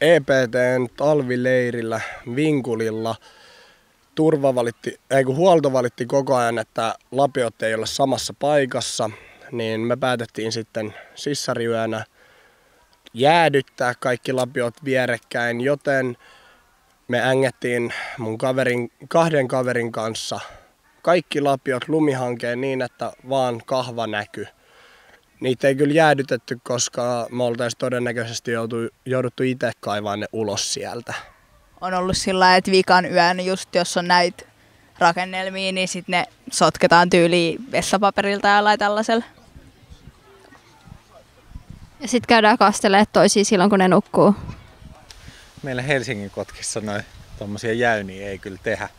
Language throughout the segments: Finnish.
EPT:n talvileirillä Vinkulilla huolto valitti koko ajan, että lapiot ei ole samassa paikassa, niin me päätettiin sitten sissariyönä jäädyttää kaikki lapiot vierekkäin, joten me ängettiin mun kahden kaverin kanssa kaikki lapiot lumihankeen niin, että vaan kahva näkyi. Niitä ei kyllä jäädytetty, koska me oltaisiin todennäköisesti jouduttu itse kaivaa ne ulos sieltä. On ollut sillä lailla, että viikan yön, just jos on näitä rakennelmia, niin sitten ne sotketaan tyyliin vessapaperilta ja jollain tällaisella. Ja sitten käydään kastelemaan toisia silloin, kun ne nukkuu. Meillä Helsingin Kotkissa tuommoisia jäyniä ei kyllä tehdä.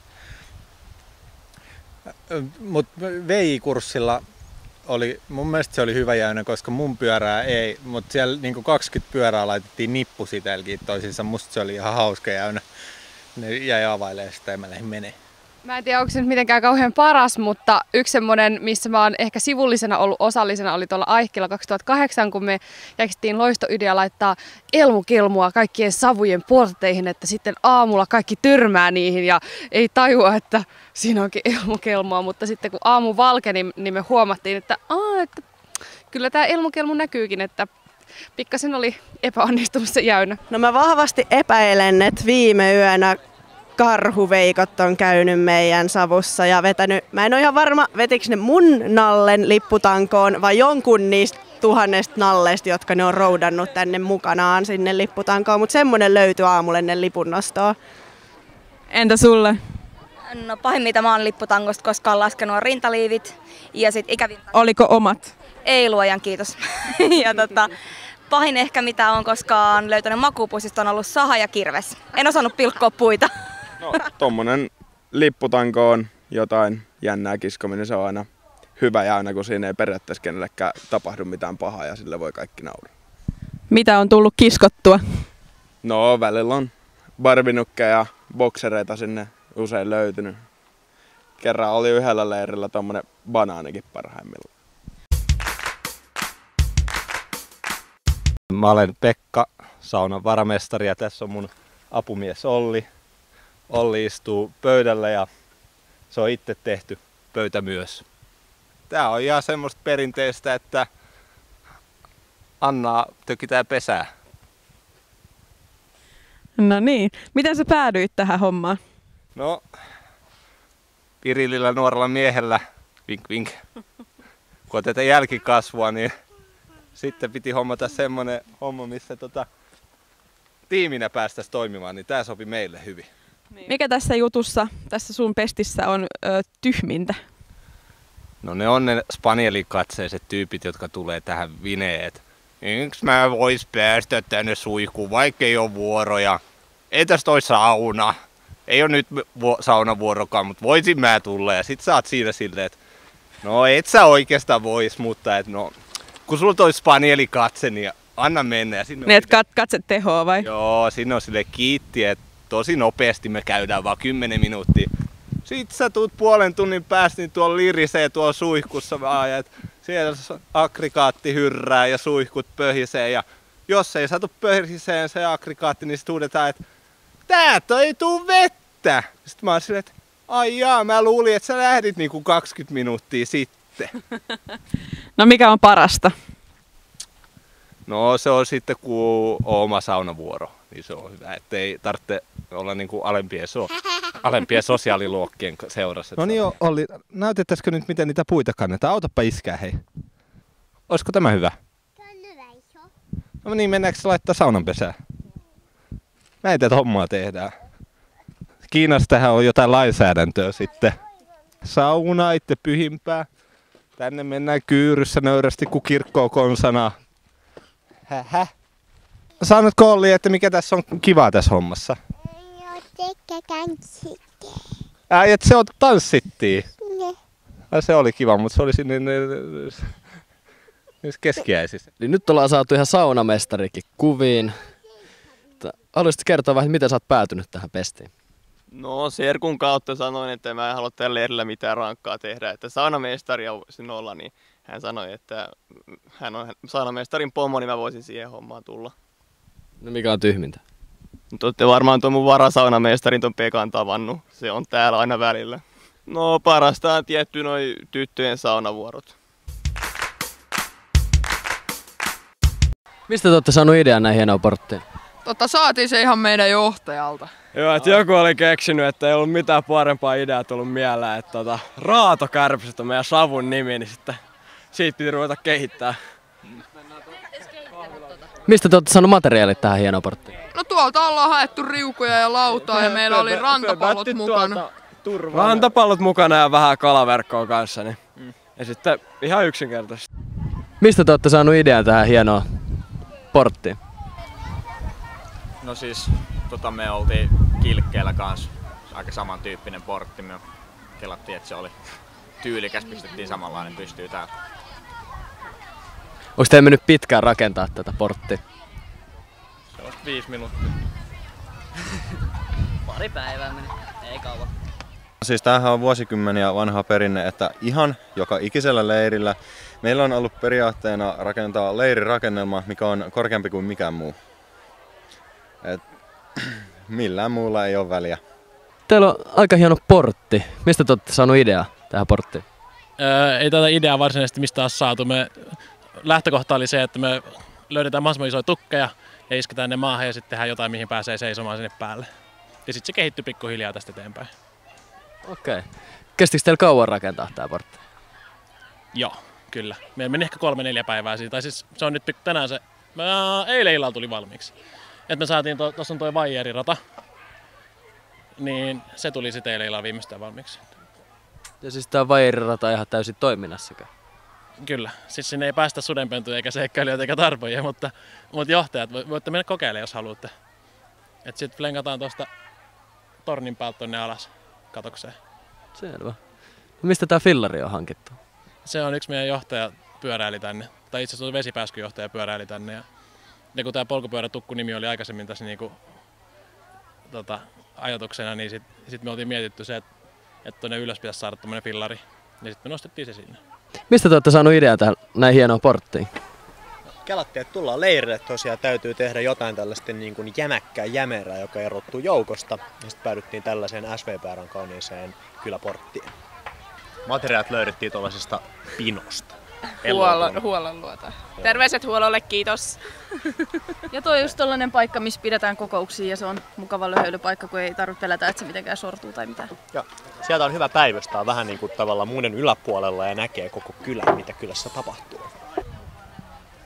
Mutta VI-kurssilla mun mielestä se oli hyvä jäynä, koska mun pyörää ei, mutta siellä niinku 20 pyörää laitettiin nippusitelkiin toisiinsa. Musta se oli ihan hauska jäynä. Ne jäi availemaan sitä ja mä lähdin menee. Mä en tiedä, onko se nyt mitenkään kauhean paras, mutta yksi semmoinen, missä mä oon ehkä sivullisena ollut osallisena, oli tuolla Aikkila 2008, kun me keksittiin loistoidea laittaa elmukelmua kaikkien savujen porteihin, että sitten aamulla kaikki törmää niihin ja ei tajua, että siinä onkin elmukelmua, mutta sitten kun aamu valkeni, niin me huomattiin, että kyllä tämä elmukelmu näkyykin, että pikkasen oli epäonnistunut se jäynä. No mä vahvasti epäilen, että viime yönä karhuveikot on käynyt meidän savussa ja vetänyt, mä en ole ihan varma, vetikö ne mun nallen lipputankoon vai jonkun niistä 1000 nalleista, jotka ne on roudannut tänne mukanaan sinne lipputankoon, mutta semmonen löytyi aamulla ennen lipunnostoa. Entä sulle? No pahin mitä mä oon lipputangosta koskaan laskenut on rintaliivit ja sit ikävintä. Oliko omat? Ei luojan kiitos. Ja pahin ehkä mitä on koskaan löytänyt makuupussista on ollut saha ja kirves. En osannut pilkkoa puita. No tommonen lipputanko on jotain jännää kiskominen, se on aina hyvä ja aina kun siinä ei periaatteessa kenellekään tapahdu mitään pahaa ja sille voi kaikki nauraa. Mitä on tullut kiskottua? No välillä on barbinukkeja ja boksereita sinne usein löytynyt. Kerran oli yhdellä leirillä tommonen banaanikin parhaimmillaan. Mä olen Pekka, saunan varamestari ja tässä on mun apumies Olli. Olli istuu pöydällä ja se on itse tehty pöytä myös. Tää on ihan semmoista perinteistä, että Anna tökitään pesää. No niin. Miten sä päädyit tähän hommaan? No, virillillä nuorella miehellä, vink vink, kun on tätä jälkikasvua, niin sitten piti hommata semmonen homma, missä tiiminä päästäisiin toimimaan, niin tää sopi meille hyvin. Mikä tässä jutussa, tässä sun pestissä on tyhmintä? No ne on ne spanielikatseiset tyypit, jotka tulee tähän vineen, että miksi mä vois päästä tänne suihkuun, vaikka ei ole vuoroja. Ei tästä toi sauna. Ei ole nyt saunavuorokaan, mutta voisin mä tulla. Ja sit sä oot siinä silleen, että no et sä oikeastaan vois, mutta et no, kun sulla toi spanielikatse, niin anna mennä. Ja ne et katse tehoa vai? Joo, siinä on silleen kiitti, että tosi nopeasti me käydään vaan 10 minuuttia. Sitten sä tuut puolen tunnin päästä, niin tuolla lirisee tuolla suihkussa vaan, ja siellä aggregaatti hyrrää ja suihkut pöhisee. Ja jos ei satu pöhiseen se aggregaatti, niin sitten huudetaan, että täältä ei tuu vettä. Sitten mä oon silleen, että ai jaa, mä luulin, että sä lähdit niinku 20 minuuttia sitten. No mikä on parasta? No se on sitten kun on oma saunavuoro, niin se on hyvä, ettei tarvitse olla niinku alempien sosiaaliluokkien seurassa. No niin Olli, näytettäisikö nyt miten niitä puita kannetaan? Autapa iskää hei. Olisiko tämä hyvä? Tämä on hyvä iso. No niin, mennäänkö se laittaa saunanpesää? Näitä hommaa tehdään. Kiinassa tähän on jotain lainsäädäntöä sitten. Sauna itse pyhimpää. Tänne mennään kyyryssä nöyrästi kuin kirkkoon konsanaa. Sanotko Olli, että mikä tässä on kivaa tässä hommassa? Että se on tanssittiin. Se oli kiva, mutta se oli sinne keskiäisissä. Eli nyt ollaan saatu ihan saunamestarikin kuviin. Haluaisitko kertoa vähän, miten sä oot päätynyt tähän pestiin? No Serkun kautta sanoin, että mä en halua tällä leirillä mitään rankkaa tehdä. Että saunamestari voisin olla, niin hän sanoi, että hän on saunamestarin pomo, niin mä voisin siihen hommaan tulla. No mikä on tyhmintä? Te olette varmaan tuon mun varasaunamestarin ton Pekan tavannut. Se on täällä aina välillä. No parasta on tietty noi tyttöjen saunavuorot. Mistä te olette saanut idean näin hienoon porttiin? Saatiin se ihan meidän johtajalta. Joo, että joku oli keksinyt, että ei ollut mitään parempaa ideaa tullut mieleen, että Raatokärpäset on meidän savun nimi, niin sitten siitä piti ruveta kehittää. Mistä te olette saanut materiaalit tähän hienoon porttiin? No tuolta ollaan haettu riukuja ja lautaa ja meillä oli rantapallot mukana. Rantapallot mukana ja vähän kalaverkkoa kanssa. Niin. Ja sitten ihan yksinkertaisesti. Mistä te olette saanut idean tähän hienoon porttiin? No siis me oltiin Kilkkeellä kanssa. Aika samantyyppinen portti. Me kelattiin, että se oli tyylikäs, pistettiin samanlainen pystyy täällä. Onko teidän mennyt pitkään rakentaa tätä porttia? Se olisi 5 minuuttia. Pari päivää meni, ei kauan. Siis tämähän on vuosikymmeniä vanha perinne, että ihan joka ikisellä leirillä meillä on ollut periaatteena rakentaa leirirakennelma, mikä on korkeampi kuin mikään muu. Et, millään muulla ei ole väliä. Teillä on aika hieno portti. Mistä te olette saanut ideaa tähän porttiin? Ei tätä ideaa varsinaisesti mistään saatu. Lähtökohta oli se, että me löydetään mahdollisimman isoja tukkeja ja isketään ne maahan ja sitten tehdään jotain, mihin pääsee seisomaan sinne päälle. Ja sitten se kehittyy pikkuhiljaa tästä eteenpäin. Okei. Kestikö teillä kauan rakentaa tää portti? Joo, kyllä. Meillä meni ehkä 3-4 päivää siitä. Tai siis se on nyt tänään se... Eilen illalla tuli valmiiksi. Et me saatiin, tuossa on toi vaijerirata. Niin se tuli sitten eilen illalla viimeistään valmiiksi. Ja siis tää vaijerirata ihan täysin toiminnassakaan? Kyllä. Siis sinne ei päästä sudenpentuja eikä seikkailijoita eikä tarpoja, mutta johtajat voitte mennä kokeilemaan, jos haluatte. Et sit flenkataan tuosta tornin päältä tonne alas katokseen. Selvä. No mistä tää fillari on hankittu? Se on yksi meidän johtaja pyöräili tänne. Tai itse asiassa vesipääskyjohtaja pyöräili tänne. Ja kun tää polkupyörätukku nimi oli aikaisemmin tässä niinku, ajatuksena, niin sit me oltiin mietitty se, että tonne ylös pitäisi saada tommonen fillari. Ja sit me nostettiin se sinne. Mistä te olette saanut ideaa tähän näin hienoon porttiin? Kelattiin, että tullaan leirille, tosiaan täytyy tehdä jotain tällaista niin kuin jämäkkää jämerää, joka erottuu joukosta. Ja sitten päädyttiin tällaiseen SVP:n kauniiseen kyläporttiin. Materiaalit löydettiin tuollaisesta pinosta. Huollon luota. Terveiset Huololle, kiitos. Ja tuo on just tollanen paikka, missä pidetään kokouksia ja se on mukava löhöilypaikka, kun ei tarvitse pelätä, että se mitenkään sortuu tai mitään. Ja sieltä on hyvä päivystää vähän niin kuin tavallaan muiden yläpuolella ja näkee koko kylän, mitä kylässä tapahtuu.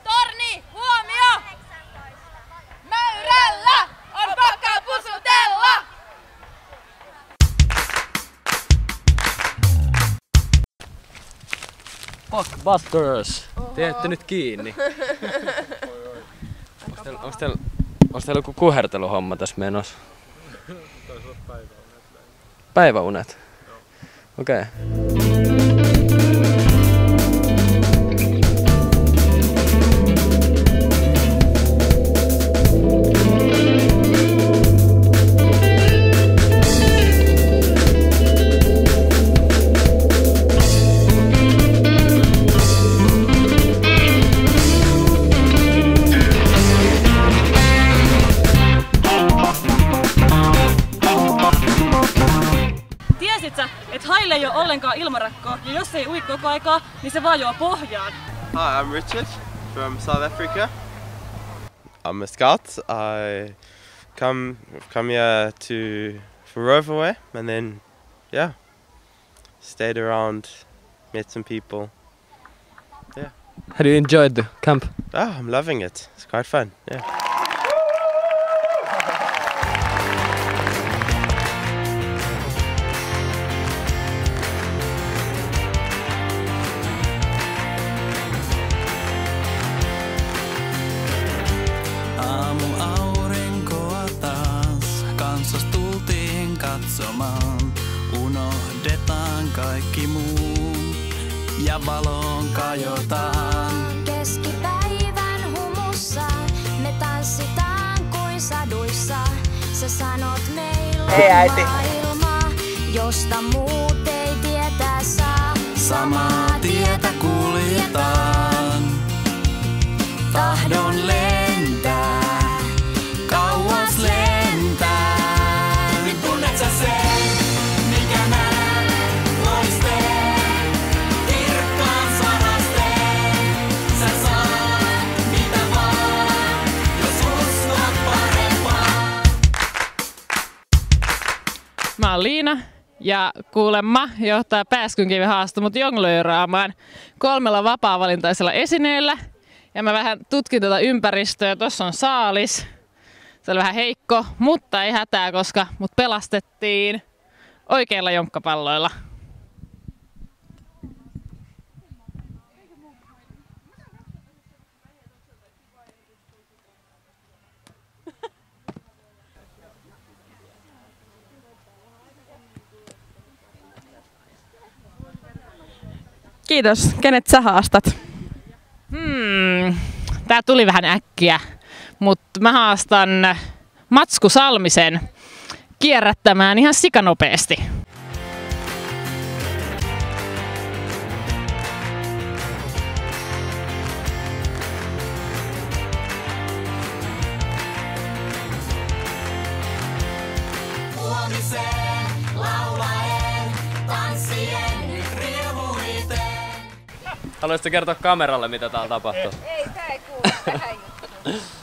Torni, huomio! Mäyrällä on pakka pusutella! Fuckbusters! Te ette nyt kiinni. Onks teillä joku kuherteluhomma tässä menossa? Päiväunet? Okei. Tiesitkö, että haille ei ole ollenkaan ilmarakkoa ja jos ei ui koko aikaa, niin se vaan juo pohjaan? Hi, I'm Richard from South Africa. I'm a scout. I come here for Roverway and then stayed around, met some people. Yeah. Have you enjoyed the camp? Oh, I'm loving it. It's quite fun. Yeah. Unohdetaan kaikki muu ja valoon kajotaan. Keskipäivän humussa me tanssitaan kuin saduissa. Sä sanot meillä on maailma, josta muut ei tietää saa. Samaa tietä kuljetaan. Tahdon lentää, kauas lentää. Mä oon Liina ja kuulemma johtaa Pääskynkivi haastoi mut jonglööraamaan 3 vapaa-valintaisella esineellä. Ja mä vähän tutkin tätä ympäristöä. Tossa on saalis. Se oli vähän heikko, mutta ei hätää, koska mut pelastettiin oikeilla jonkkapalloilla. Kiitos. Kenet sä haastat? Tää tuli vähän äkkiä, mutta mä haastan Matsku Salmisen kierrättämään ihan sikanopeasti. Huomiseen laulaen, tanssien nyt riemuiten. Haluaisitko kertoa kameralle, mitä täällä tapahtuu? Ei, tää ei kuulu tähän juttuun.